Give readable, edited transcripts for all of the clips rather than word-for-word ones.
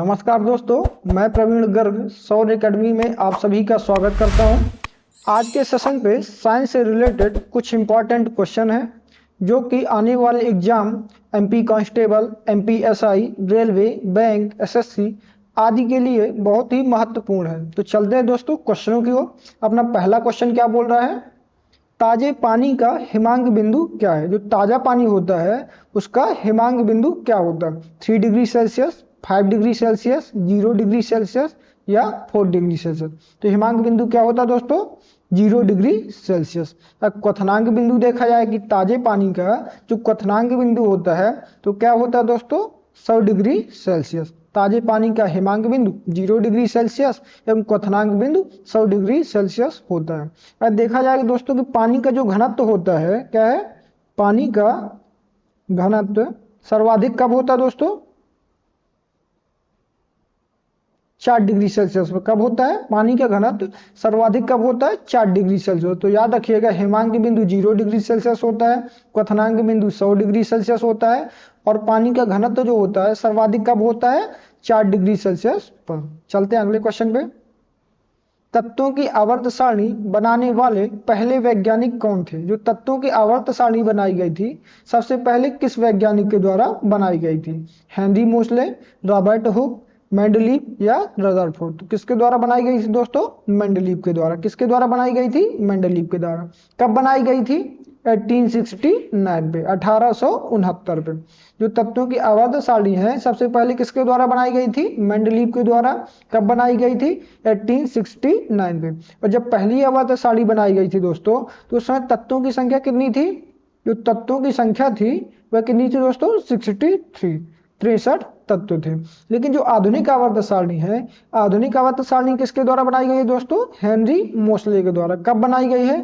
नमस्कार दोस्तों, मैं प्रवीण गर्ग सौर एकेडमी में आप सभी का स्वागत करता हूं। आज के सेशन पे साइंस से रिलेटेड कुछ इम्पॉर्टेंट क्वेश्चन हैं जो कि आने वाले exam MP constable, MP SI, railway, bank, SSC आदि के लिए बहुत ही महत्वपूर्ण है। तो चलते हैं दोस्तों क्वेश्चनों की ओर। अपना पहला क्वेश्चन क्या बोल रहा है, ताजे पानी का हिमांक बिंदु क्या है। जो ताजा पानी होता है उसका हिमांक बिंदु क्या होता है, 3 degree Celsius, 5 degree Celsius, 0 degree Celsius या 4 डिग्री सेल्सियस। तो हिमांक बिंदु क्या होता है दोस्तों, 0 डिग्री सेल्सियस। अब क्वथनांक बिंदु देखा जाए कि ताजे पानी का जो क्वथनांक बिंदु होता है तो क्या होता है दोस्तों, 100 डिग्री सेल्सियस। ताजे पानी का हिमांक बिंदु 0 डिग्री सेल्सियस एवं क्वथनांक बिंदु 100 डिग्री सेल्सियस होता है। अब देखा जाए दोस्तों कि पानी का जो घनत्व होता है, क्या है, पानी का घनत्व सर्वाधिक कब होता है दोस्तों, 4 डिग्री सेल्सियस पर। कब होता है पानी का घनत्व सर्वाधिक, कब होता है, 4 डिग्री सेल्सियस। तो याद रखिएगा हिमांक बिंदु 0 डिग्री सेल्सियस होता है, क्वथनांक बिंदु 100 डिग्री सेल्सियस होता है और पानी का घनत्व जो होता है सर्वाधिक कब होता है, 4 डिग्री सेल्सियस पर। चलते हैं अगले क्वेश्चन पे। तत्वों की आवर्त सारणी बनाने वाले पहले वैज्ञानिक कौन थे। जो तत्वों की आवर्त सारणी बनाई गई थी सबसे पहले किस वैज्ञानिक के द्वारा बनाई गई थी, Henry Mosle, Robert Hooke, Mendeleev या रदरफोर्ड। तो किसके द्वारा बनाई गई थी दोस्तों, मेंडलीव के द्वारा। किसके द्वारा बनाई गई थी, मेंडलीव के द्वारा। कब बनाई गई थी, 1869 पे, 1869 पे। जो तत्वों की आवर्त सारणी है सबसे पहले किसके द्वारा बनाई गई थी, मेंडलीव के द्वारा। कब बनाई गई थी, 1869 पे। और जब पहली आवर्त सारणी बनाई गई थी दोस्तों तो उस समय तत्वों की संख्या कितनी थी, जो तत्वों की संख्या थी वह कितनी थी दोस्तों, 63 तत्व थे। लेकिन जो आधुनिक आवर्त सारणी है, आधुनिक आवर्त सारणी किसके द्वारा बनाई गई है दोस्तों, हेनरी मोसले के द्वारा। कब बनाई गई है,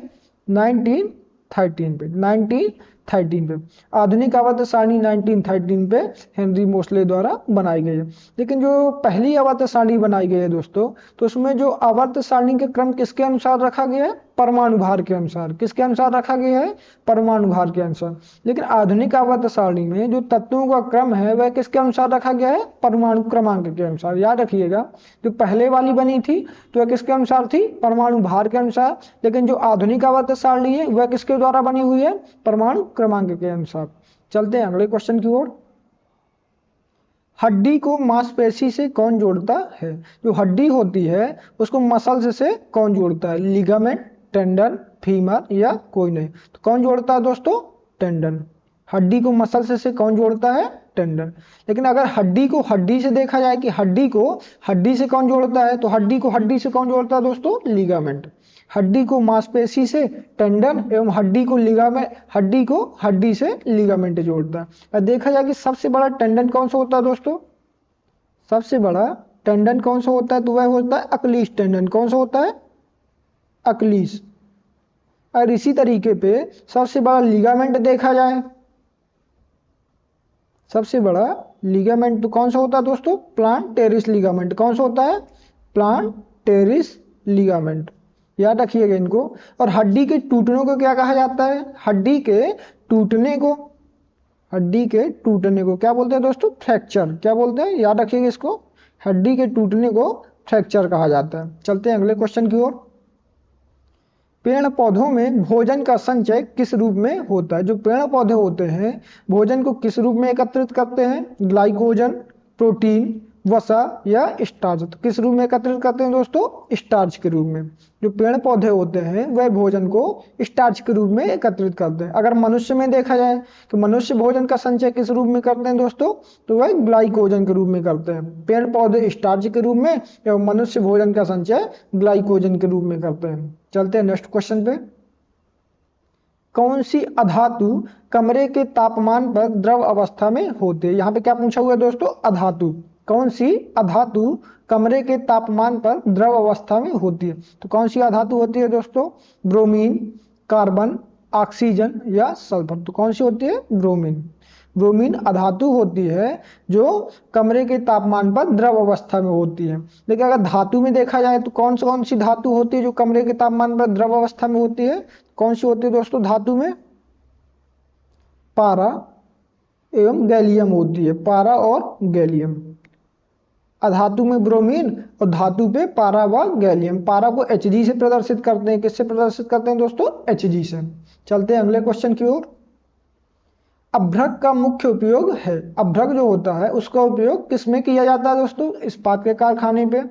1913 पे, 1913 पे। आधुनिक आवर्त सारणी 1913 पे हेनरी मोसले द्वारा बनाई गई है। लेकिन जो पहली आवर्त सारणी बनाई गई है दोस्तों तो उसमें जो आवर्त सारणी के क्रम किसके अनुसार रखा गया है, परमाणु भार के अनुसार। किसके अनुसार रखा गया है, परमाणु भार के अनुसार। लेकिन आधुनिक आवर्त सारणी में जो तत्वों का क्रम है वह किसके अनुसार रखा गया है, परमाणु क्रमांक के अनुसार। याद रखिएगा जो पहले वाली बनी थी तो वह किसके अनुसार थी, परमाणु भार के अनुसार। लेकिन जो आधुनिक आवर्त सारणी है वह किसके द्वारा बनी हुई है, परमाणु क्रमांक के अनुसार। चलते हैं अगले क्वेश्चन की ओर। हड्डी को मांसपेशी से कौन जोड़ता है। जो हड्डी होती है उसको मसल्स से कौन जोड़ता है, लिगामेंट, टेंडन, फीमर या कोई नहीं। तो कौन जोड़ता है दोस्तों, टेंडन। हड्डी को मसल्स से कौन जोड़ता है, टेंडन। लेकिन अगर हड्डी को हड्डी से देखा जाए कि हड्डी को हड्डी से कौन जोड़ता है, तो हड्डी को हड्डी से कौन जोड़ता है दोस्तों, लिगामेंट। हड्डी को मांसपेशी से टेंडन एवं हड्डी को लिगामेंट, हड्डी को हड्डी से लिगामेंट जोड़ता है। और देखा जाए कि सबसे बड़ा टेंडन कौन सा होता है दोस्तों, सबसे बड़ा टेंडन कौन सा होता है, तो वह होता है अकलीस टेंडन। कौन सा होता है, अकलीस। और इसी तरीके पे सबसे बड़ा लिगामेंट देखा जाए, सबसे बड़ा लिगामेंट तो कौन सा होता है दोस्तों, प्लांट टेरिस लिगामेंट। कौन सा होता है, प्लांट टेरिस लिगामेंट। याद रखिएगा इनको। और हड्डी के टूटने को क्या कहा जाता है, हड्डी के टूटने को, हड्डी के टूटने को क्या बोलते हैं दोस्तों, फ्रैक्चर। क्या बोलते हैं, याद रखिएगा इसको, हड्डी के टूटने को फ्रैक्चर कहा जाता है। चलते हैं अगले क्वेश्चन की ओर। पेड़ पौधों में भोजन का संचय किस रूप में होता है। जो पेड़ पौधे होते हैं भोजन को किस रूप में एकत्रित करते हैं, ग्लाइकोजन, प्रोटीन, वसा या स्टार्च। तो किस रूप में एकत्रित करते हैं दोस्तों, स्टार्च के रूप में। जो पेड़ पौधे होते हैं वह भोजन को स्टार्च के रूप में एकत्रित करते हैं। अगर मनुष्य में देखा जाए कि मनुष्य भोजन का संचय किस रूप में करते हैं दोस्तों, तो वह ग्लाइकोजन के रूप में करते हैं। पेड़ पौधे स्टार्च के रूप में एवं मनुष्य भोजन का संचय ग्लाइकोजन के रूप में करते हैं। चलते हैं नेक्स्ट क्वेश्चन पे। कौन सी अधातु कमरे के तापमान पर द्रव अवस्था में होते हैं। यहाँ पे क्या पूछा हुआ है दोस्तों, अधातु। कौन सी अधातु कमरे के तापमान पर द्रव अवस्था में होती है। तो कौन सी अधातु होती है दोस्तों, ब्रोमीन, कार्बन, ऑक्सीजन या सल्फर। तो कौन सी होती है, ब्रोमीन। ब्रोमीन अधातु होती है जो कमरे के तापमान पर द्रव अवस्था में होती है। लेकिन अगर धातु में देखा जाए तो कौन सी धातु होती है जो कमरे के तापमान पर द्रव अवस्था में होती है। कौन सी होती है दोस्तों धातु में, पारा एवं गैलियम होती है, पारा और गैलियम। अधातु में ब्रोमीन और धातु पे पारा व गैलियम। पारा को Hg से प्रदर्शित करते हैं। किससे प्रदर्शित करते हैं दोस्तों? Hg से। चलते हैं अगले क्वेश्चन की ओर। अभ्रक का मुख्य उपयोग है। अभ्रक जो होता है उसका उपयोग किसमें किया जाता है दोस्तों? इस्पात के कारखाने पे,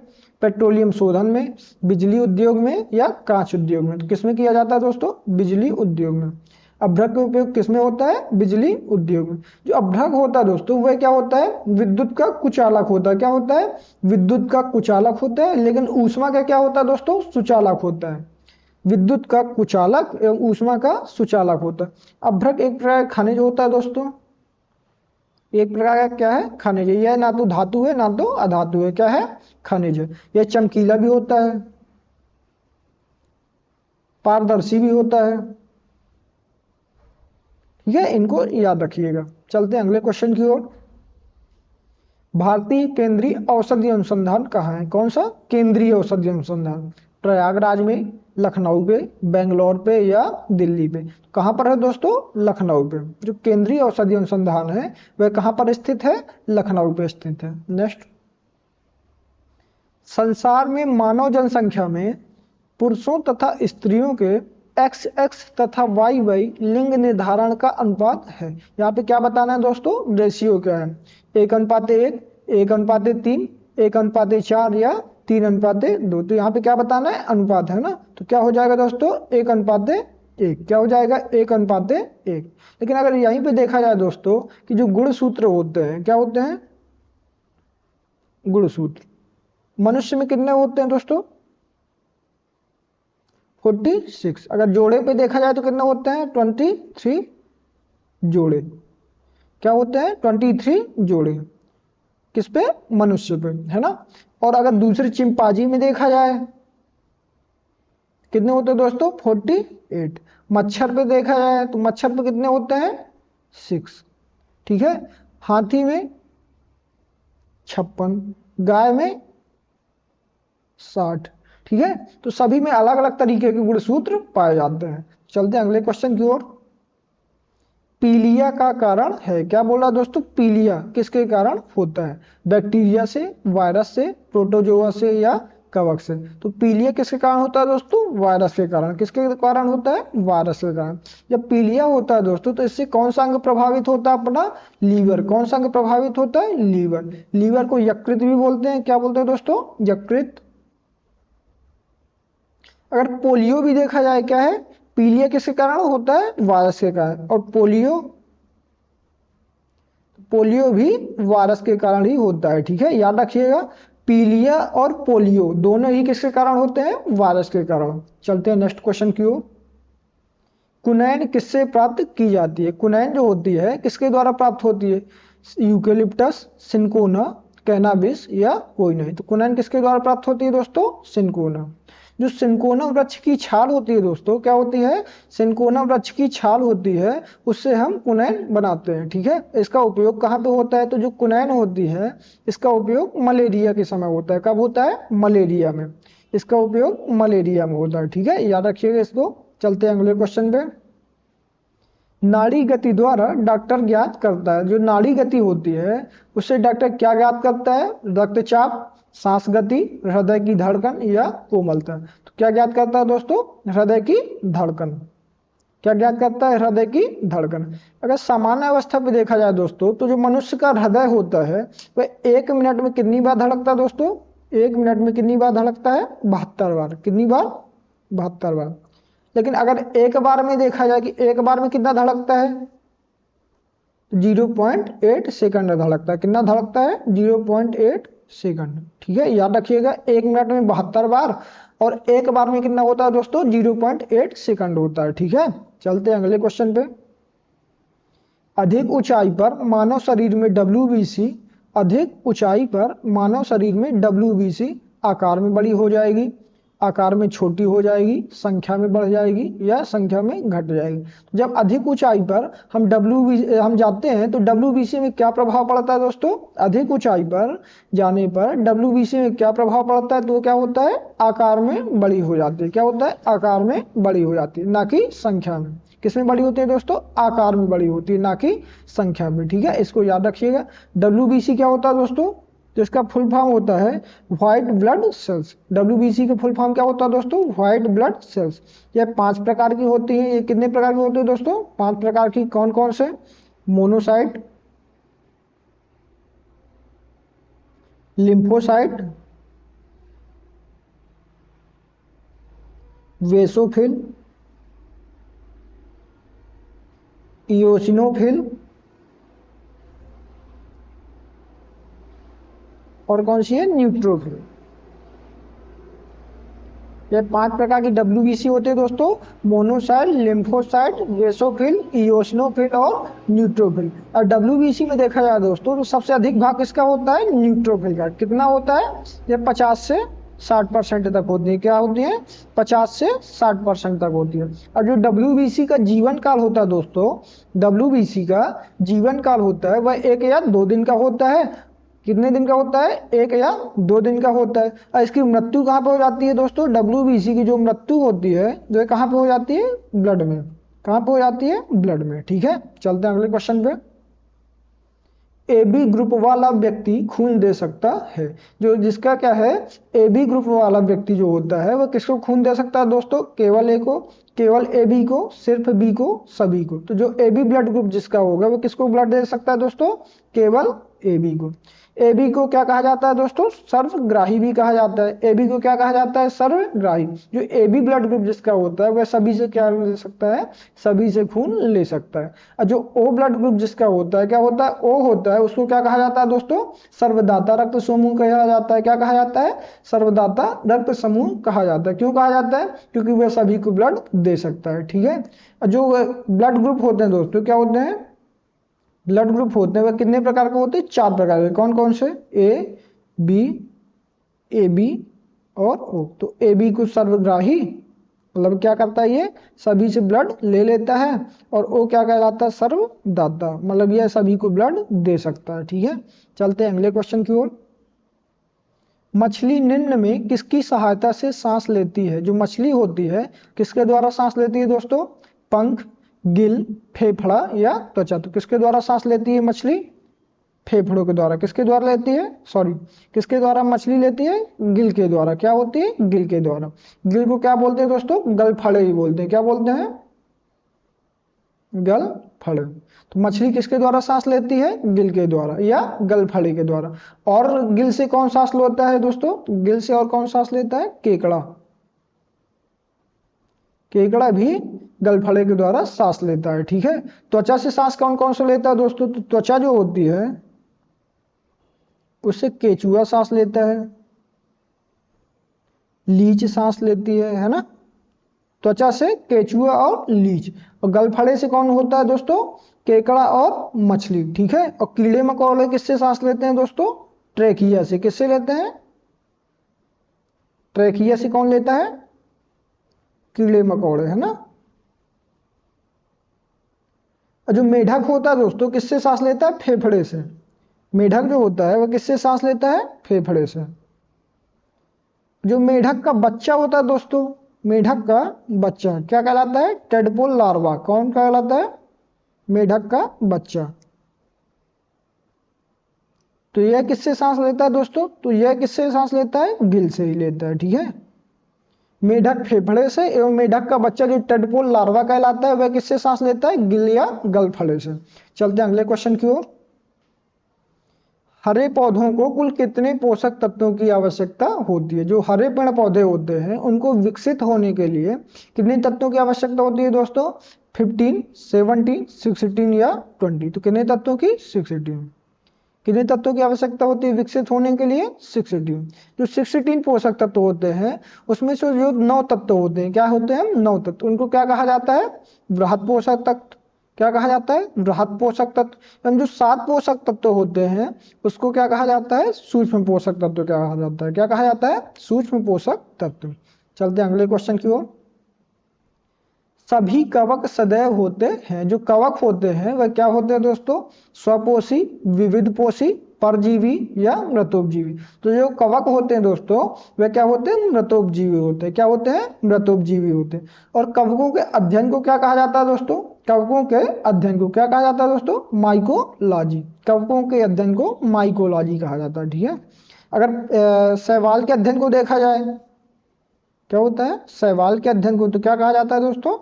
पेट्रोलियम शोधन में, बिजली उद्योग में या कांच उद्योग में। तो किसमें किया जाता है दोस्तों? बिजली उद्योग में। अभ्रक का उपयोग किसमें होता है? बिजली उद्योग में। जो अभ्रक होता है दोस्तों वह क्या होता है? विद्युत का कुचालक होता है। क्या होता है? विद्युत का कुचालक होता है। लेकिन ऊष्मा का क्या होता है दोस्तों? सुचालक होता है। विद्युत का कुचालक एवं ऊष्मा का सुचालक होता है। अभ्रक एक प्रकार का खनिज होता है दोस्तों। एक प्रकार का क्या है? खनिज है। यह ना तो धातु है ना तो अधातु है। क्या है? खनिज है। यह चमकीला भी होता है, पारदर्शी भी होता है। ठीक है, इनको याद रखिएगा। चलते हैं अगले क्वेश्चन की ओर। भारतीय केंद्रीय औषधि अनुसंधान कहाँ है? कौन सा केंद्रीय औषधि अनुसंधान? प्रयागराज में, लखनऊ पे, बेंगलोर पे या दिल्ली पे? कहाँ पर है दोस्तों? लखनऊ पे। जो केंद्रीय औषधि अनुसंधान है वह कहाँ पर स्थित है? लखनऊ पे स्थित है। नेक्स्ट, संसार में मानव जनसंख्या में पुरुषों तथा स्त्रियों के XX तथा YY लिंग निर्धारण का अनुपात है। यहाँ पे क्या बताना है दोस्तों? रेशियो क्या है? 1:1, 1:3, 1:4 या 3:2। तो यहाँ पे क्या बताना है? अनुपात है ना। तो क्या हो जाएगा दोस्तों? 1:1। क्या हो जाएगा? 1:1। लेकिन अगर यहीं पे देखा जाए दोस्तों कि जो गुणसूत्र होते हैं, क्या होते हैं? गुणसूत्र मनुष्य में कितने होते हैं दोस्तों? 46। अगर जोड़े पे देखा जाए तो कितने होते हैं? 23 जोड़े। क्या होते हैं? 23 जोड़े। किस पे? मनुष्य पे, है ना। और अगर दूसरे चिंपांजी में देखा जाए कितने होते हैं दोस्तों? 48। मच्छर पे देखा जाए तो मच्छर पे कितने होते हैं? 6। ठीक है। हाथी में 56, गाय में 60। ठीक है। तो सभी में अलग अलग तरीके के गुणसूत्र पाए जाते हैं। चलते हैं अगले क्वेश्चन की ओर। पीलिया का कारण है। क्या बोला दोस्तों? पीलिया किसके कारण होता है? बैक्टीरिया से, वायरस से, प्रोटोजोआ से या कवक से? तो पीलिया किसके कारण होता है दोस्तों? वायरस के कारण। किसके कारण होता है? वायरस के कारण। जब पीलिया होता है दोस्तों तो इससे कौन सा अंग प्रभावित होता है? अपना लीवर। कौन सा अंग प्रभावित होता है? लीवर। लीवर को यकृत भी बोलते हैं। क्या बोलते हैं दोस्तों? यकृत। अगर पोलियो भी देखा जाए, क्या है? पीलिया किसके कारण होता है? वायरस के कारण। और पोलियो भी वायरस के कारण ही होता है। ठीक है, याद रखिएगा। पीलिया और पोलियो दोनों ही किसके कारण होते हैं? वायरस के कारण। चलते हैं नेक्स्ट क्वेश्चन की ओर। कुनैन किससे प्राप्त की जाती है? कुनैन जो होती है किसके द्वारा प्राप्त होती है? यूकेलिप्टस, सिनकोना, कैनाबिस या कोई नहीं? तो कुनैन किसके द्वारा प्राप्त होती है दोस्तों? सिनकोना। जो सिनकोना वृक्ष की छाल होती है दोस्तों, क्या होती है? सिनकोना वृक्ष की छाल होती है, उससे हम कुनैन बनाते हैं। ठीक है। इसका उपयोग कहाँ पे होता है? तो जो कुनैन होती है इसका उपयोग मलेरिया के समय होता है। कब होता है? मलेरिया में। इसका उपयोग मलेरिया में होता है। ठीक है, याद रखिएगा इसको। चलते हैं अगले क्वेश्चन पे। नाड़ी गति द्वारा डॉक्टर ज्ञात करता है। जो नाड़ी गति होती है उससे डॉक्टर क्या ज्ञात करता है? रक्तचाप, सांस गति, हृदय की धड़कन या कोमलता। तो क्या ज्ञात करता है दोस्तों? हृदय की धड़कन। क्या ज्ञात करता है? हृदय की धड़कन। अगर सामान्य अवस्था पे देखा जाए दोस्तों तो जो मनुष्य का हृदय होता है वह 1 मिनट में कितनी बार धड़कता है दोस्तों? 1 मिनट में कितनी बार धड़कता है? 72 बार। कितनी बार? 72 बार। लेकिन अगर एक बार में देखा जाए कि एक बार में कितना धड़कता है? 0.8 सेकंड धड़कता है। कितना धड़कता है? 0.8 सेकंड। ठीक है, याद रखिएगा। 1 मिनट में 72 बार और एक बार में कितना होता है दोस्तों? 0.8 सेकंड होता है। ठीक है, चलते हैं अगले क्वेश्चन पे। अधिक ऊंचाई पर मानव शरीर में WBC, अधिक ऊंचाई पर मानव शरीर में WBC आकार में बड़ी हो जाएगी, आकार में छोटी हो जाएगी, संख्या में बढ़ जाएगी या संख्या में घट जाएगी। जब अधिक ऊंचाई पर हम जाते हैं तो WBC में क्या प्रभाव पड़ता है दोस्तों? अधिक ऊंचाई पर जाने पर WBC में क्या प्रभाव पड़ता है? तो क्या होता है? आकार में बड़ी हो जाती है। क्या होता है? आकार में बड़ी हो जाती है, ना कि संख्या में। किसमें बड़ी होती है दोस्तों? आकार में बड़ी होती है, ना कि संख्या में। ठीक है, इसको याद रखिएगा। WBC क्या होता है दोस्तों? तो इसका फुल फॉर्म होता है व्हाइट ब्लड सेल्स। WBC का फुल फॉर्म क्या होता है दोस्तों? White blood cells. ये 5 प्रकार की होती है। ये कितने प्रकार की होती है दोस्तों? 5 प्रकार की। कौन कौन से? मोनोसाइट, लिम्फोसाइट, वेसोफिल, इयोसिनोफिल और कौन सी है? न्यूट्रोफिल। ये 5 प्रकार की WBC होते हैं दोस्तों। मोनोसाइट, लिम्फोसाइट, वेसोफिल, इयोसिनोफिल और न्यूट्रोफिल। और WBC में देखा जाए दोस्तों तो सबसे अधिक भाग किसका होता है? न्यूट्रोफिल का। कितना होता है? ये 50 से 60% तक होती है। क्या होती है? 50 से 60% तक होती है। और जो WBC का जीवन काल होता है दोस्तों, WBC का जीवन काल होता है वह 1 या 2 दिन का होता है। कितने दिन का होता है? 1 या 2 दिन का होता है। और इसकी मृत्यु कहाँ पे हो जाती है दोस्तों? WBC की जो मृत्यु होती है जो कहाँ पे हो जाती है? ब्लड में। कहाँ पे हो जाती है? ब्लड में। ठीक है, चलते हैं अगले क्वेश्चन पे। AB ग्रुप वाला व्यक्ति खून दे सकता है। जो जिसका क्या है? AB ग्रुप वाला व्यक्ति जो होता है वह किसको खून दे सकता है दोस्तों? केवल A को, केवल AB को, सिर्फ B को, सभी को। तो जो AB ब्लड ग्रुप जिसका होगा वो किसको ब्लड दे सकता है दोस्तों? केवल AB को। AB को क्या कहा जाता है दोस्तों? सर्वग्राही भी कहा जाता है। AB को क्या कहा जाता है? सर्वग्राही। जो AB ब्लड ग्रुप जिसका होता है वह सभी से क्या ले सकता है? सभी से खून ले सकता है। और जो O ब्लड ग्रुप जिसका होता है, क्या होता है? O होता है, उसको क्या कहा जाता है दोस्तों? सर्वदाता रक्त समूह कहा जाता है। क्या कहा जाता है? सर्वदाता रक्त समूह कहा जाता है। क्यों कहा जाता है? क्योंकि वह सभी को ब्लड दे सकता है। ठीक है, और जो ब्लड ग्रुप होते हैं दोस्तों क्या होते हैं? ब्लड ग्रुप होते हैं वह कितने प्रकार के होते हैं? 4 प्रकार के। कौन कौन से? A, B, AB और O। तो AB को सर्वग्राही, मतलब क्या करता है? ये सभी से ब्लड ले लेता है। और O क्या कहलाता है? सर्वदाता, मतलब यह सभी को ब्लड दे सकता है। ठीक है, चलते हैं अगले क्वेश्चन की ओर। मछली निम्न में किसकी सहायता से सांस लेती है? जो मछली होती है किसके द्वारा सांस लेती है दोस्तों? पंख, गिल, फेफड़ा या त्वचा। तो किसके द्वारा सांस लेती है मछली? फेफड़ों के द्वारा। किसके द्वारा लेती है? सॉरी, किसके द्वारा मछली लेती है? गिल के द्वारा। क्या होती है? गिल के द्वारा। गिल को क्या बोलते हैं दोस्तों? गलफड़े ही बोलते हैं। क्या बोलते हैं? गलफड़े। तो मछली किसके द्वारा सांस लेती है? गिल के द्वारा या गलफड़े के द्वारा। और गिल से कौन सांस लेता है दोस्तों? गिल से और कौन सांस लेता है? केकड़ा। केकड़ा भी गलफड़े के द्वारा सांस लेता है। ठीक है, त्वचा से सांस कौन कौन सा लेता है दोस्तों? तो त्वचा जो होती है उससे केचुआ सांस लेता है, लीच सांस लेती है ना? त्वचा से केचुआ और लीच। और गलफड़े से कौन होता है दोस्तों? केकड़ा और मछली। ठीक है, और कीड़े मकोड़े किससे सांस लेते हैं दोस्तों? ट्रेकिया से। किससे लेते हैं? ट्रेकिया से। कौन लेता है? कीड़े मकोड़े, है ना? और जो मेढक होता है दोस्तों किससे सांस लेता है? फेफड़े से। मेढक जो होता है वह किससे सांस लेता है? फेफड़े से। जो मेढक का बच्चा होता है दोस्तों, मेढक का बच्चा क्या कहलाता है? Tadpole larva. कौन कहलाता है? मेढक का बच्चा। तो यह किससे सांस लेता है दोस्तों? तो यह किससे सांस लेता है? गिल से ही लेता है। ठीक है, मेढक फेफड़े से एवं मेढक का बच्चा जो टेडपोल लार्वा कहलाता है वह किससे सांस लेता है? गिल या गलफड़े से। चलते हैं अगले क्वेश्चन की ओर। हरे पौधों को कुल कितने पोषक तत्वों की आवश्यकता होती है? जो हरे पेड़ पौधे होते हैं उनको विकसित होने के लिए कितने तत्वों की आवश्यकता होती है दोस्तों? 15, 17, 16 या 20। तो कितने तत्वों की? 16। कितने तत्वों की आवश्यकता होती है विकसित होने के लिए? 16। जो 16 पोषक तत्व होते हैं उसमें से जो 9 तत्व होते हैं, क्या होते हैं? 9 तत्व। उनको क्या कहा जाता है? बृहद पोषक तत्व। क्या कहा जाता है? बृहद पोषक तत्व। जो 7 पोषक तत्व होते हैं उसको क्या कहा जाता है? सूक्ष्म पोषक तत्व कहा जाता है। क्या कहा जाता है? सूक्ष्म पोषक तत्व। चलते हैं अगले क्वेश्चन की ओर। सभी कवक सदैव होते हैं। जो कवक होते हैं वह क्या होते हैं दोस्तों? स्वपोषी, विविध पोषी, परजीवी या मृतोपजीवी। तो जो कवक होते हैं दोस्तों वह क्या होते हैं? मृतोपजीवी होते हैं। क्या होते हैं? मृतोपजीवी होते हैं। और कवकों के अध्ययन को क्या कहा जाता है दोस्तों? कवकों के अध्ययन को क्या कहा जाता है दोस्तों? माइकोलॉजी। कवकों के अध्ययन को माइकोलॉजी कहा जाता है, ठीक है। अगर शैवाल के अध्ययन को देखा जाए, क्या होता है? शैवाल के अध्ययन को तो क्या कहा जाता है दोस्तों?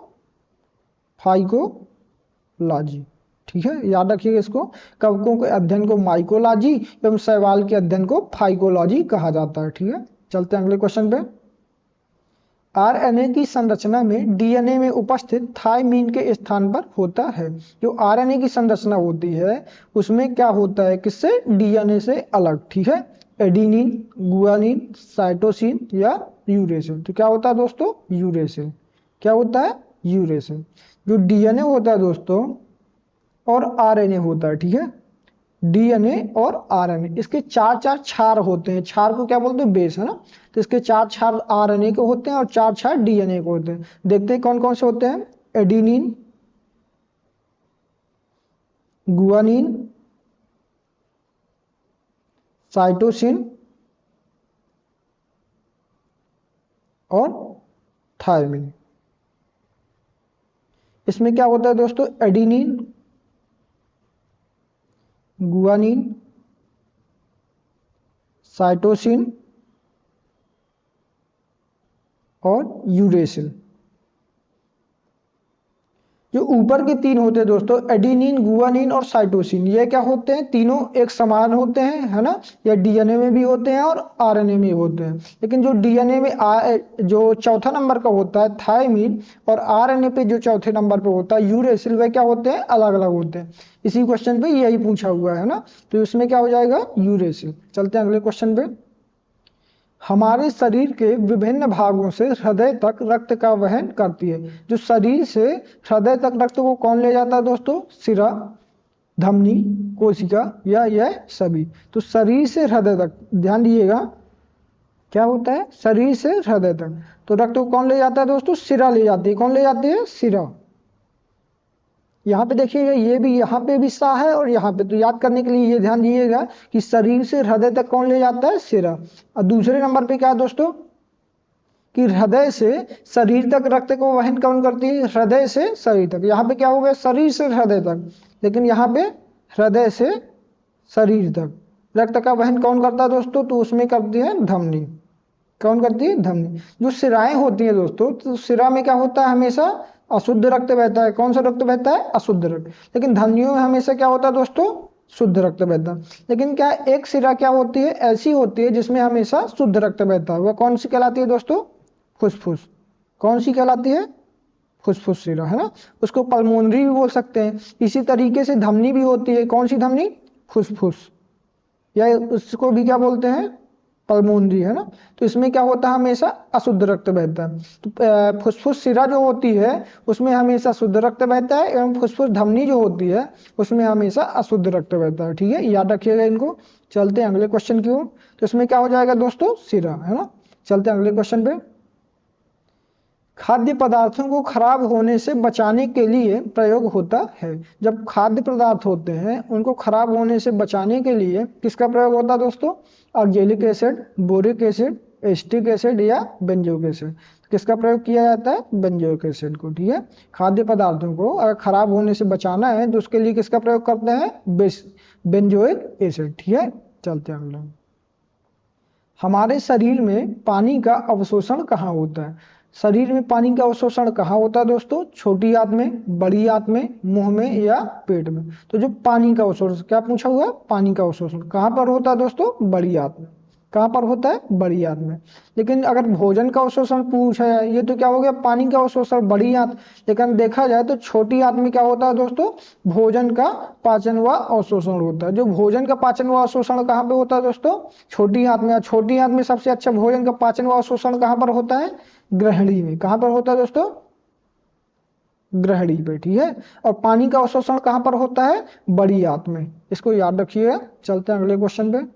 फाइकोलॉजी, ठीक है, याद रखिएगा इसको। कवकों के अध्ययन को माइकोलॉजी एवं शैवाल के अध्ययन को फाइकोलॉजी कहा जाता है, ठीक है। चलते हैं अगले क्वेश्चन पे। आरएनए की संरचना में डीएनए में उपस्थित थायमीन के स्थान पर होता है। जो आरएनए की संरचना होती है उसमें क्या होता है? किससे? डीएनए से अलग, ठीक है। एडिनिन, गुआनिन, साइटोसिन या यूरेसिल। तो क्या होता है दोस्तों? यूरेसिल। क्या होता है? यूरेसिल। जो डीएनए होता है दोस्तों और आरएनए होता है, ठीक है। डीएनए और आरएनए, इसके चार चार क्षार होते हैं। क्षार को क्या बोलते हैं? बेस, है ना। तो इसके चार क्षार आरएनए के होते हैं और चार क्षार डीएनए के होते हैं। देखते हैं कौन कौन से होते हैं। एडिनिन, गुआनिन, साइटोसिन और थायमिन। इसमें क्या होता है दोस्तों? एडिनिन, गुआनिन, साइटोसिन और यूरेसिल। जो ऊपर के तीन होते हैं दोस्तों, एडिनिन, गुआनिन और साइटोसिन, ये क्या होते हैं? तीनों एक समान होते हैं, है ना। ये डीएनए में भी होते हैं और आरएनए में होते हैं। लेकिन जो डीएनए में जो चौथा नंबर का होता है थायमीन, और आरएनए पे जो चौथे नंबर पे होता है यूरेसिल, वे क्या होते हैं? अलग अलग होते हैं। इसी क्वेश्चन पे यही पूछा हुआ है ना, तो इसमें क्या हो जाएगा? यूरेसिल। चलते हैं अगले क्वेश्चन पे। हमारे शरीर के विभिन्न भागों से हृदय तक रक्त का वहन करती है। जो शरीर से हृदय तक रक्त को कौन ले जाता है दोस्तों? सिरा, धमनी, कोशिका या यह सभी। तो शरीर से हृदय तक, ध्यान दीजिएगा, क्या होता है? शरीर से हृदय तक। तो रक्त को कौन ले जाता है दोस्तों? सिरा ले जाती है। कौन ले जाती है? सिरा। यहाँ पे देखिएगा, ये भी यहाँ पे भी सा है और यहाँ पे, तो याद करने के लिए ये ध्यान दीजिएगा कि शरीर से हृदय तक कौन ले जाता है? सिरा। और दूसरे नंबर पे क्या है दोस्तों? कि हृदय से शरीर तक रक्त को वहन कौन करती है? हृदय से शरीर तक। यहाँ पे क्या हो गया? शरीर से हृदय तक, लेकिन यहाँ पे हृदय से शरीर तक रक्त का वहन कौन करता है दोस्तों? तो उसमें करती है धमनी। कौन करती है? धमनी। जो सिराएं होती है दोस्तों, तो सिरा में क्या होता है? हमेशा अशुद्ध रक्त बहता है। कौन सा रक्त बहता है? अशुद्ध रक्त। लेकिन धमनियों में हमेशा क्या होता है दोस्तों? शुद्ध रक्त बहता है। लेकिन क्या एक सिरा क्या होती है? ऐसी होती है जिसमें हमेशा शुद्ध रक्त बहता है। वह कौन सी कहलाती है दोस्तों? फुसफुस। कौन सी कहलाती है? फुसफुस सिरा, है ना। उसको पल्मोनरी भी बोल सकते हैं। इसी तरीके से धमनी भी होती है। कौन सी धमनी? फुसफुस, या उसको भी क्या बोलते हैं? पल्मोनरी, है ना। तो इसमें क्या होता है? हमेशा अशुद्ध रक्त बहता है। तो फुसफुस सिरा जो होती है उसमें हमेशा शुद्ध रक्त बहता है, एवं फुसफुस धमनी जो होती है उसमें हमेशा अशुद्ध रक्त बहता है, ठीक है, याद रखिएगा इनको। चलते हैं अगले क्वेश्चन की ओर। तो इसमें क्या हो जाएगा दोस्तों? सिरा, है ना। चलते हैं अगले क्वेश्चन पे। खाद्य पदार्थों को खराब होने से बचाने के लिए प्रयोग होता है। जब खाद्य पदार्थ होते हैं उनको खराब होने से बचाने के लिए किसका प्रयोग होता है दोस्तों? Oxalic acid, boric acid, acetic acid या बेंजोइक एसिड। किसका प्रयोग किया जाता है? बेंजोइक एसिड को, ठीक है। खाद्य पदार्थों को अगर खराब होने से बचाना है तो उसके लिए किसका प्रयोग करते हैं? बेंजोइक एसिड, ठीक है। चलते हैं अगला। हमारे शरीर में पानी का अवशोषण कहाँ होता है? शरीर में पानी का अवशोषण कहाँ होता है दोस्तों? छोटी आंत में, बड़ी आंत में, मुंह में या पेट में। तो जो पानी का अवशोषण, क्या पूछा हुआ है? पानी का अवशोषण कहाँ पर होता है दोस्तों? बड़ी आंत में। कहाँ पर होता है? बड़ी आंत में। लेकिन अगर भोजन का अवशोषण पूछा है, ये तो क्या हो गया? पानी का अवशोषण बड़ी आंत। लेकिन देखा जाए तो छोटी आंत में क्या होता है दोस्तों? भोजन का पाचन व अवशोषण होता है। जो भोजन का पाचन व अवशोषण कहाँ पे होता है दोस्तों? छोटी आंत में। छोटी आंत में सबसे अच्छा भोजन का पाचन व अवशोषण कहाँ पर होता है? ग्रहणी में। कहाँ पर होता है दोस्तों? ग्रहणी पे, ठीक है। और पानी का अवशोषण कहाँ पर होता है? बड़ी आंत में। इसको याद रखिएगा। चलते हैं अगले क्वेश्चन पे।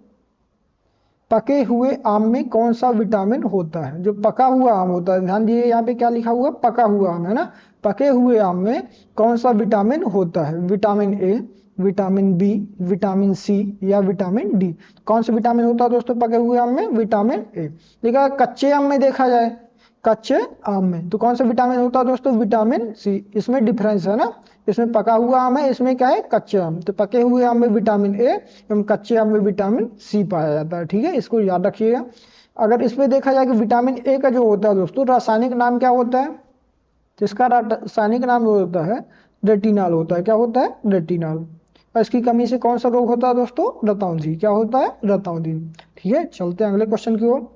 पके हुए आम में कौन सा विटामिन होता है? जो पका हुआ आम होता है, ध्यान दीजिए यहाँ पे क्या लिखा हुआ? पका हुआ आम, है ना। पके हुए आम में कौन सा विटामिन होता है? Vitamin A, vitamin B, vitamin C या विटामिन डी। कौन सा विटामिन होता है दोस्तों पके हुए आम में? Vitamin A. देखा कच्चे आम में देखा जाए, कच्चे आम में। तो कौन सा विटामिन होता है दोस्तों? Vitamin C. इसमें डिफरेंस है ना, इसमें पका हुआ आम है, इसमें क्या है? कच्चे आम। तो पके हुए आम में विटामिन ए एवं कच्चे आम में विटामिन सी पाया जाता है। ठीक है, इसको याद रखिएगा। अगर इसमें देखा जाए कि विटामिन ए का जो होता है दोस्तों, रासायनिक नाम क्या होता है? तो इसका रासायनिक नाम जो होता है रेटिनॉल होता है। क्या होता है? रेटिनॉल। और इसकी कमी से कौन सा रोग होता है दोस्तों? रतौंधी। क्या होता है? रतौंधी। ठीक है, चलते हैं अगले क्वेश्चन की ओर।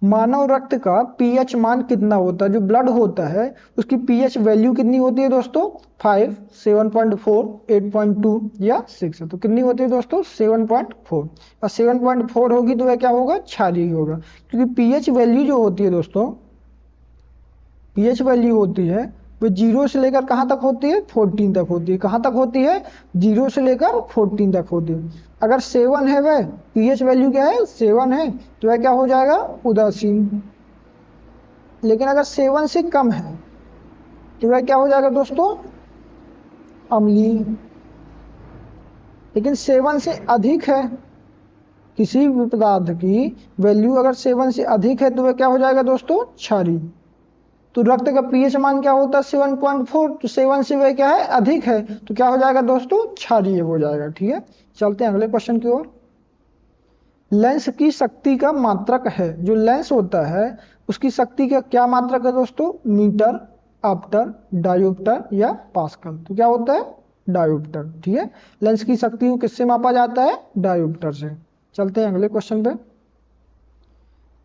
मानव रक्त का पीएच मान कितना होता है? जो ब्लड होता है उसकी पीएच वैल्यू कितनी होती है दोस्तों? 5, 7.4, 8.2 या 6। तो कितनी होती है दोस्तों? 7.4। और 7.4 होगी तो वह क्या होगा? क्षारीय होगा। क्योंकि पीएच वैल्यू जो होती है दोस्तों, पीएच वैल्यू होती है वो 0 से लेकर कहाँ तक होती है? 14 तक होती है। कहाँ तक होती है? 0 से लेकर 14 तक होती है। अगर 7 है, वह पीएच वैल्यू क्या है? 7 है, तो वह क्या हो जाएगा? उदासीन। लेकिन अगर 7 से कम है तो वह क्या हो जाएगा दोस्तों? अम्लीय। लेकिन 7 से अधिक है, किसी भी पदार्थ की वैल्यू अगर 7 से अधिक है तो वह क्या हो जाएगा दोस्तों? क्षारीय। तो रक्त का पीएच मान क्या होता है? 7.4। तो 7 से वह क्या है? अधिक है, तो क्या हो जाएगा दोस्तों? क्षारीय हो जाएगा। ठीक है, चलते हैं अगले क्वेश्चन की ओर। लेंस की शक्ति का मात्रक है। जो लेंस होता है उसकी शक्ति का क्या मात्रक है दोस्तों? मीटर, ऑप्टर, डायोप्टर या पास्कल। तो क्या होता है? डायोप्टर। ठीक है, लेंस की शक्ति को किससे मापा जाता है? डायोप्टर से। चलते हैं अगले क्वेश्चन पे।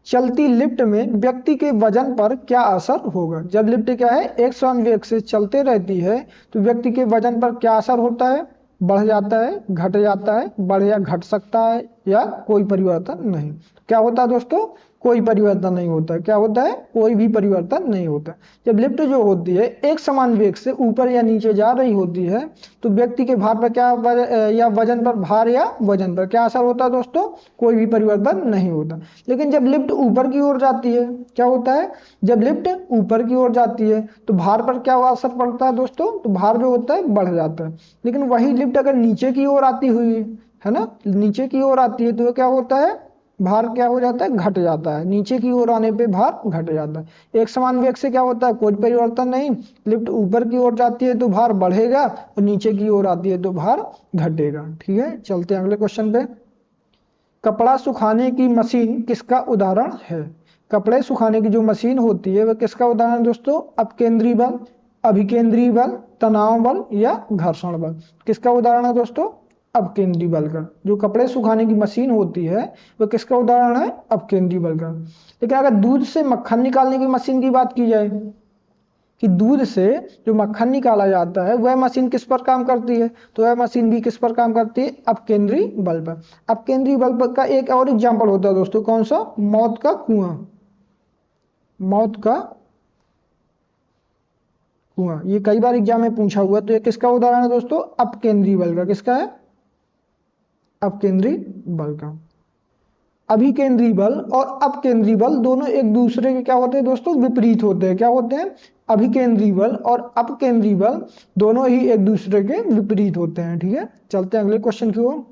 चलती लिफ्ट में व्यक्ति के वजन पर क्या असर होगा? जब लिफ्ट क्या है? एक समान वेग से चलते रहती है तो व्यक्ति के वजन पर क्या असर होता है? बढ़ जाता है, घट जाता है, बढ़ या घट सकता है या कोई परिवर्तन नहीं। क्या होता है दोस्तों? कोई परिवर्तन नहीं होता है। क्या होता है? कोई भी परिवर्तन नहीं होता। जब लिफ्ट जो होती है एक समान वेग से ऊपर या नीचे जा रही होती है तो व्यक्ति के भार पर क्या या वजन पर, भार या वजन पर क्या असर होता है दोस्तों? कोई भी परिवर्तन नहीं होता। लेकिन जब लिफ्ट ऊपर की ओर जाती है, क्या होता है? जब लिफ्ट ऊपर की ओर जाती है तो भार पर क्या असर पड़ता है दोस्तों? तो भार जो होता है बढ़ जाता है। लेकिन वही लिफ्ट अगर नीचे की ओर आती हुई है ना, नीचे की ओर आती है तो क्या होता है? भार क्या हो जाता है? घट जाता है। नीचे की ओर आने पे भार घट जाता है। एक समान वेग से क्या होता है? कोई परिवर्तन नहीं। लिफ्ट ऊपर की ओर जाती है तो भार बढ़ेगा और नीचे की ओर आती है तो भार घटेगा। ठीक है, चलते हैं अगले क्वेश्चन पे। कपड़ा सुखाने की मशीन किसका उदाहरण है? कपड़े सुखाने की जो मशीन होती है वह किसका उदाहरण दोस्तों? अपकेंद्री बल, अभिकेंद्री बल, तनाव बल या घर्षण बल। किसका उदाहरण है दोस्तों? अपकेंद्री बल का। जो कपड़े सुखाने की मशीन होती है वह किसका उदाहरण है? अपकेंद्री बल का। लेकिन अगर दूध से मक्खन निकालने की मशीन की बात की जाए कि दूध से जो मक्खन निकाला जाता है वह मशीन किस पर काम करती है? तो वह मशीन भी किस पर काम करती है? अपकेंद्री बल पर। अपकेंद्री बल का एक और एग्जाम्पल होता है दोस्तों, कौन सा? मौत का कुआं। मौत का कुआं, ये कई बार एग्जाम में पूछा हुआ। तो ये किसका उदाहरण है दोस्तों? अपकेंद्री बल का। किसका है? अपकेंद्री बल का। अभिकेंद्री बल और अपकेंद्री बल दोनों एक दूसरे के क्या होते हैं दोस्तों? विपरीत होते हैं। क्या होते हैं? अभिकेंद्री बल और अपकेंद्री बल दोनों ही एक दूसरे के विपरीत होते हैं। ठीक है, चलते हैं अगले क्वेश्चन की ओर।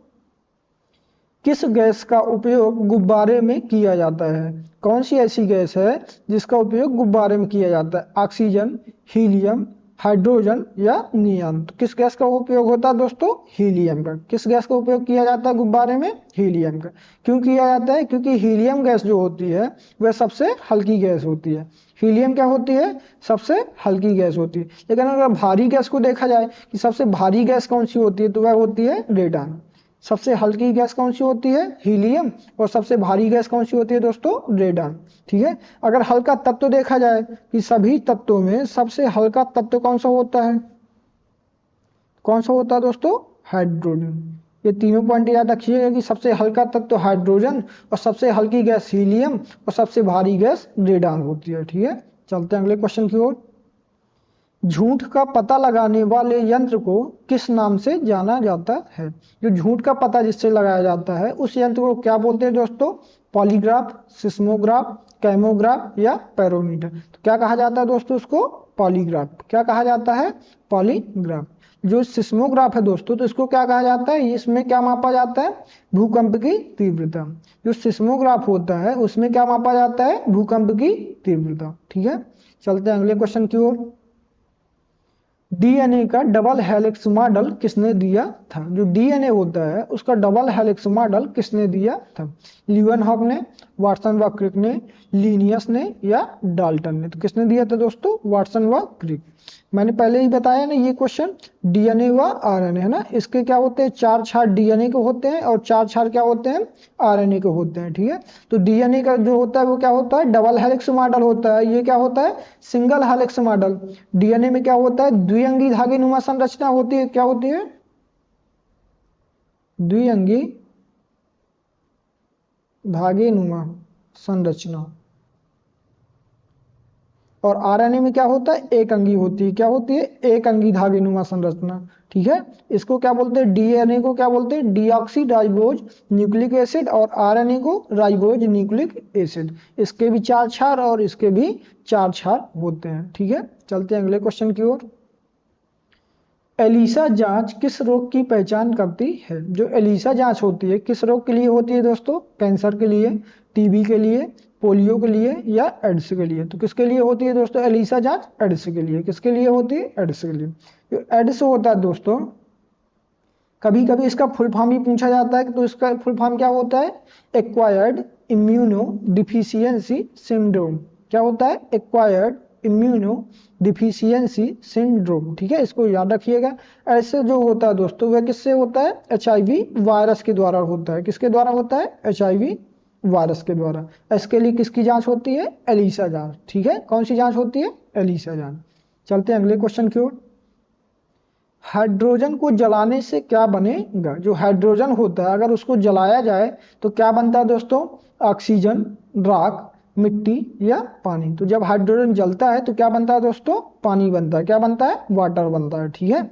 किस गैस का उपयोग गुब्बारे में किया जाता है? कौन सी ऐसी गैस है जिसका उपयोग गुब्बारे में किया जाता है? ऑक्सीजन, हीलियम, हाइड्रोजन या नियॉन। तो किस गैस का उपयोग होता है दोस्तों? हीलियम का। किस गैस का उपयोग किया जाता है गुब्बारे में? हीलियम का। क्यों किया जाता है? क्योंकि हीलियम गैस जो होती है वह सबसे हल्की गैस होती है। हीलियम क्या होती है? सबसे हल्की गैस होती है। लेकिन अगर भारी गैस को देखा जाए कि सबसे भारी गैस कौन सी होती है तो वह होती है रेडान। सबसे हल्की गैस कौन सी होती है? हीलियम। और सबसे भारी गैस कौन सी होती है दोस्तों? रेडान। ठीक है, अगर हल्का तत्व देखा जाए कि सभी तत्वों में सबसे हल्का तत्व कौन सा होता है? कौन सा होता है दोस्तों? हाइड्रोजन। ये तीनों पॉइंट याद रखिएगा कि सबसे हल्का तत्व हाइड्रोजन और सबसे हल्की गैस हीलियम और सबसे भारी गैस रेडान होती है। ठीक है, चलते हैं अगले क्वेश्चन की ओर। झूठ का पता लगाने वाले यंत्र को किस नाम से जाना जाता है? जो झूठ का पता जिससे लगाया जाता है उस यंत्र को क्या बोलते हैं दोस्तों? पॉलीग्राफ, सिस्मोग्राफ, कैमोग्राफ या पैरोमीटर। तो क्या कहा जाता है दोस्तों उसको? पॉलीग्राफ। क्या कहा जाता है? पॉलीग्राफ। जो सिस्मोग्राफ है दोस्तों, तो इसको क्या कहा जाता है? इसमें क्या मापा जाता है? भूकंप की तीव्रता। जो सिस्मोग्राफ होता है उसमें क्या मापा जाता है? भूकंप की तीव्रता। ठीक है, चलते हैं अगले क्वेश्चन की ओर। डीएनए का डबल हेलिक्स मॉडल किसने दिया था? जो डीएनए होता है उसका डबल हेलिक्स मॉडल किसने दिया था? ल्यूवेनहॉक ने, वाटसन व क्रिक ने, लिनियस ने या डाल्टन ने? तो किसने दिया था दोस्तों? वाटसन व क्रिक। मैंने पहले ही बताया ना ये क्वेश्चन, डीएनए व आरएनए है ना, इसके क्या होते हैं? 4 क्षार डीएनए के होते हैं और 4 क्षार क्या होते हैं? आरएनए के होते हैं। ठीक है, तो डीएनए का जो होता है वो क्या होता है? डबल हेलिक्स मॉडल होता है। ये क्या होता है? Single helix model. डीएनए में क्या होता है? द्विअंगी धागे नुमा संरचना होती है। क्या होती है? द्विअंगी धागे नुमा संरचना। और आरएनए में क्या होता है? एक अंगी होती है। क्या होती है? एक अंगी धागे नुमा संरचना। ठीक है, इसको क्या बोलते हैं? डीएनए को क्या बोलते हैं? डीऑक्सी राइबोज न्यूक्लिक एसिड, और आरएनए को राइबोज न्यूक्लिक एसिड। इसके भी 4 क्षार और इसके भी 4 क्षार होते हैं। ठीक है, चलते हैं अगले क्वेश्चन की ओर। एलिसा जांच किस रोग की पहचान करती है? जो एलिसा जांच होती है किस रोग के लिए होती है दोस्तों? कैंसर के लिए, टीबी के लिए, पोलियो के लिए या एड्स के लिए? तो किसके लिए होती है दोस्तों एलिसा जांच? एड्स के लिए। किसके लिए होती है? एड्स के लिए। जो एड्स होता है दोस्तों, कभी कभी इसका फुल फॉर्म भी पूछा जाता है, तो इसका फुल फॉर्म क्या होता है? Acquired immuno deficiency syndrome. क्या होता है? Acquired immuno deficiency syndrome. ठीक है, इसको याद रखिएगा। ऐसे जो होता है दोस्तों वह किससे होता है? एचआईवी वायरस के द्वारा होता है। किसके द्वारा होता है? एचआईवी वायरस के द्वारा। इसके लिए किसकी जांच होती है? एलिसा जांच। ठीक है, कौन सी जांच होती है? एलिसा जांच। चलते हैं अगले क्वेश्चन की ओर। हाइड्रोजन को जलाने से क्या बनेगा? जो हाइड्रोजन होता है अगर उसको जलाया जाए तो क्या बनता है दोस्तों? ऑक्सीजन, राख, मिट्टी या पानी। तो जब हाइड्रोजन जलता है तो क्या बनता है दोस्तों? पानी बनता है। क्या बनता है? वाटर बनता है। ठीक है,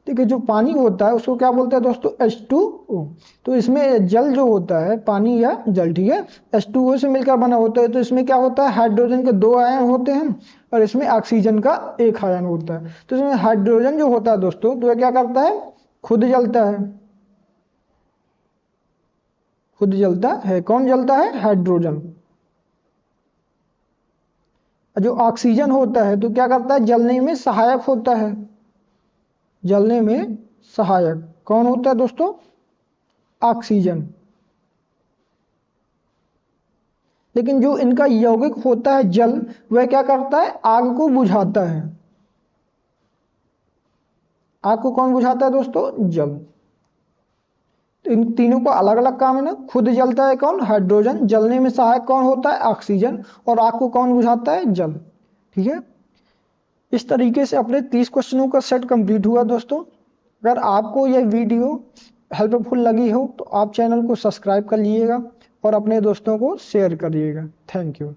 देखिए जो पानी होता है उसको क्या बोलते हैं दोस्तों? H2O। तो इसमें जल जो होता है, पानी या जल, ठीक है, H2O से मिलकर बना होता है। तो इसमें क्या होता है? हाइड्रोजन के 2 आयन होते हैं और इसमें ऑक्सीजन का 1 आयन होता है। तो इसमें हाइड्रोजन जो होता है दोस्तों, तो वह क्या करता है? खुद जलता है। खुद जलता है। कौन जलता है? हाइड्रोजन। जो ऑक्सीजन होता है तो क्या करता है? जलने में सहायक होता है। जलने में सहायक कौन होता है दोस्तों? ऑक्सीजन। लेकिन जो इनका यौगिक होता है जल, वह क्या करता है? आग को बुझाता है। आग को कौन बुझाता है दोस्तों? जल। तो इन तीनों का अलग अलग काम है ना। खुद जलता है कौन? हाइड्रोजन। जलने में सहायक कौन होता है? ऑक्सीजन। और आग को कौन बुझाता है? जल। ठीक है, इस तरीके से अपने 30 क्वेश्चनों का सेट कंप्लीट हुआ दोस्तों। अगर आपको यह वीडियो हेल्पफुल लगी हो तो आप चैनल को सब्सक्राइब कर लीजिएगा और अपने दोस्तों को शेयर करिएगा। Thank you.